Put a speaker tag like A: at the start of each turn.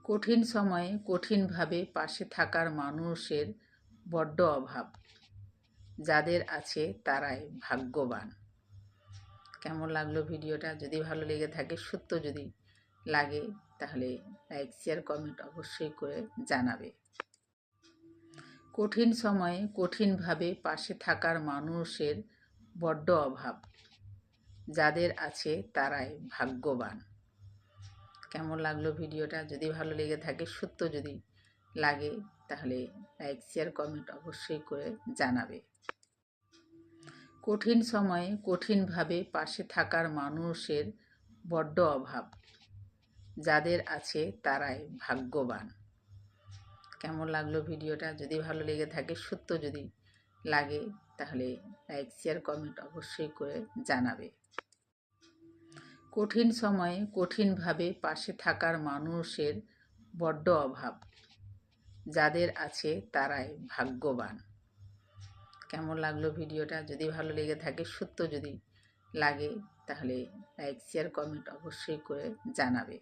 A: কঠিন সময়ে কঠিনভাবে পাশে থাকার মানুষের বড্ড অভাব। যাদের আছে তারাই ভাগ্যবান। কেমন লাগলো ভিডিওটা? যদি ভালো লেগে থাকে, সত্য যদি লাগে, তাহলে লাইক, শেয়ার, কমেন্ট অবশ্যই করে জানাবে। কঠিন সময়ে কঠিনভাবে পাশে থাকার মানুষের বড্ড অভাব। যাদের আছে তারাই ভাগ্যবান। কেমন লাগলো ভিডিওটা? যদি ভালো লেগে থাকে, সত্য যদি লাগে, তাহলে লাইক, শেয়ার, কমেন্ট অবশ্যই করে জানাবে। কঠিন সময়ে কঠিনভাবে পাশে থাকার মানুষের বড্ড অভাব। যাদের আছে তারাই ভাগ্যবান। কেমন লাগলো ভিডিওটা? যদি ভালো লেগে থাকে, সত্য যদি লাগে, তাহলে লাইক, শেয়ার, কমেন্ট অবশ্যই করে জানাবে। কঠিন সময়ে কঠিনভাবে পাশে থাকার মানুষের বড্ড অভাব। যাদের আছে তারাই ভাগ্যবান। কেমন লাগলো ভিডিওটা? যদি ভালো লেগে থাকে, সত্য যদি লাগে, তাহলে লাইক, শেয়ার, কমেন্ট অবশ্যই করে জানাবে।